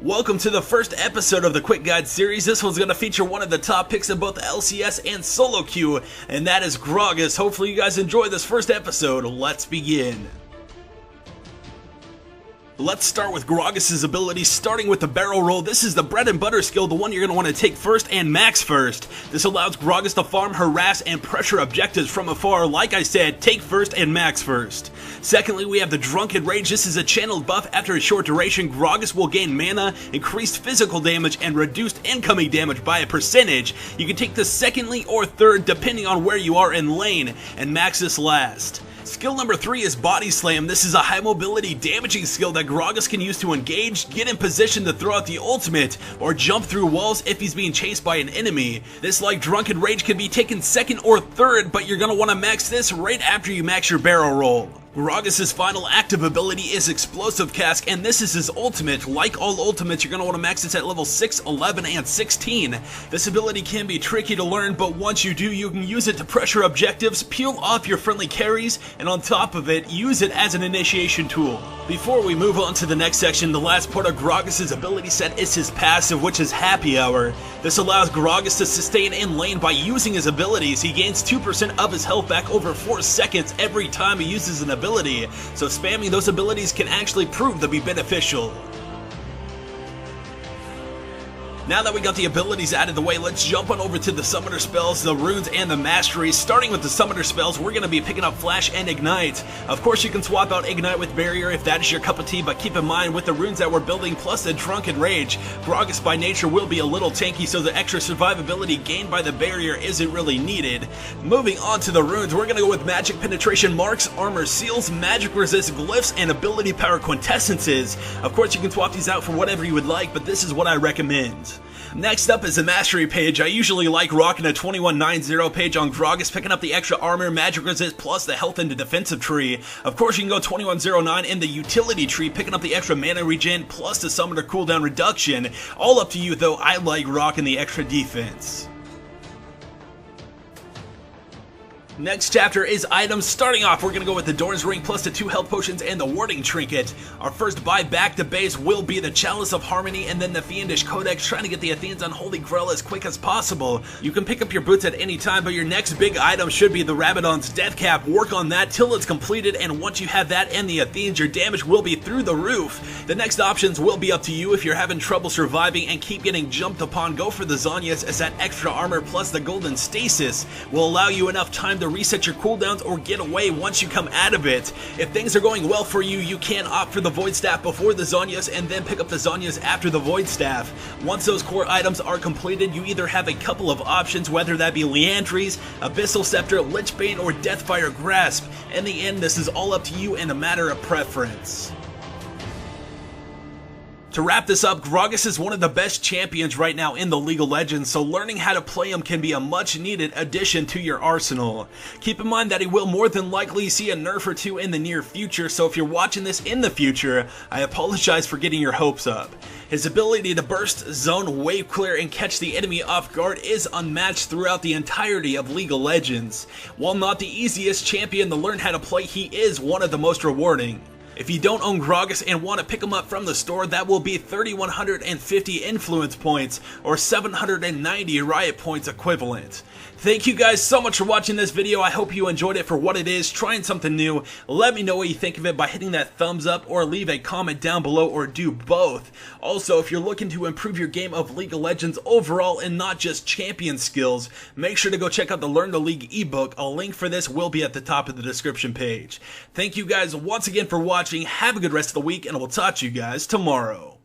Welcome to the first episode of the Quick Guide series. This one's going to feature one of the top picks in both LCS and solo queue, and that is Gragas. Hopefully you guys enjoy this first episode. Let's begin. Let's start with Gragas' ability, starting with the barrel roll. This is the bread and butter skill, the one you're going to want to take first and max first. This allows Gragas to farm, harass, and pressure objectives from afar. Like I said, take first and max first. Secondly, we have the Drunken Rage. This is a channeled buff. After a short duration, Gragas will gain mana, increased physical damage, and reduced incoming damage by a percentage. You can take this secondly or third, depending on where you are in lane, and max this last. Skill number 3 is Body Slam. This is a high mobility damaging skill that Gragas can use to engage, get in position to throw out the ultimate, or jump through walls if he's being chased by an enemy. This, like Drunken Rage, can be taken second or third, but you're going to want to max this right after you max your barrel roll. Gragas' final active ability is Explosive Cask, and this is his ultimate. Like all ultimates, you're going to want to max this at level 6, 11, and 16. This ability can be tricky to learn, but once you do, you can use it to pressure objectives, peel off your friendly carries, and on top of it, use it as an initiation tool. Before we move on to the next section, the last part of Gragas' ability set is his passive, which is Happy Hour. This allows Gragas to sustain in lane by using his abilities. He gains 2% of his health back over 4 seconds every time he uses an ability, so spamming those abilities can actually prove to be beneficial. Now that we got the abilities out of the way, let's jump on over to the summoner spells, the runes, and the masteries. Starting with the summoner spells, we're going to be picking up Flash and Ignite. Of course, you can swap out Ignite with Barrier if that is your cup of tea, but keep in mind, with the runes that we're building plus the Drunken Rage, Gragas by nature will be a little tanky, so the extra survivability gained by the Barrier isn't really needed. Moving on to the runes, we're going to go with Magic Penetration Marks, Armor Seals, Magic Resist Glyphs, and Ability Power Quintessences. Of course, you can swap these out for whatever you would like, but this is what I recommend. Next up is the Mastery page. I usually like rocking a 2190 page on Gragas, picking up the extra armor, magic resist, plus the health and the defensive tree. Of course, you can go 2109 in the utility tree, picking up the extra mana regen, plus the summoner cooldown reduction. All up to you, though. I like rocking the extra defense. Next chapter is items. Starting off, we're going to go with the Doran's Ring plus the 2 health potions and the Warding Trinket. Our first buy back to base will be the Chalice of Harmony and then the Fiendish Codex, trying to get the Athene's Unholy Grail as quick as possible. You can pick up your boots at any time, but your next big item should be the Rabadon's Death Cap. Work on that till it's completed, and once you have that and the Athenes, your damage will be through the roof. The next options will be up to you. If you're having trouble surviving and keep getting jumped upon, go for the Zhonya's, as that extra armor plus the Golden Stasis will allow you enough time to reset your cooldowns or get away once you come out of it. If things are going well for you, you can opt for the Void Staff before the Zhonya's and then pick up the Zhonya's after the Void Staff. Once those core items are completed, you either have a couple of options, whether that be Liandry's, Abyssal Scepter, Lichbane, or Deathfire Grasp. In the end, this is all up to you and a matter of preference. To wrap this up, Gragas is one of the best champions right now in the League of Legends, so learning how to play him can be a much needed addition to your arsenal. Keep in mind that he will more than likely see a nerf or two in the near future, so if you're watching this in the future, I apologize for getting your hopes up. His ability to burst, zone, wave clear, and catch the enemy off guard is unmatched throughout the entirety of League of Legends. While not the easiest champion to learn how to play, he is one of the most rewarding. If you don't own Gragas and want to pick him up from the store, that will be 3,150 influence points or 790 riot points equivalent. Thank you guys so much for watching this video. I hope you enjoyed it for what it is, trying something new. Let me know what you think of it by hitting that thumbs up or leave a comment down below, or do both. Also, if you're looking to improve your game of League of Legends overall and not just champion skills, make sure to go check out the Learn the League ebook. A link for this will be at the top of the description page. Thank you guys once again for watching. Have a good rest of the week, and we'll talk to you guys tomorrow.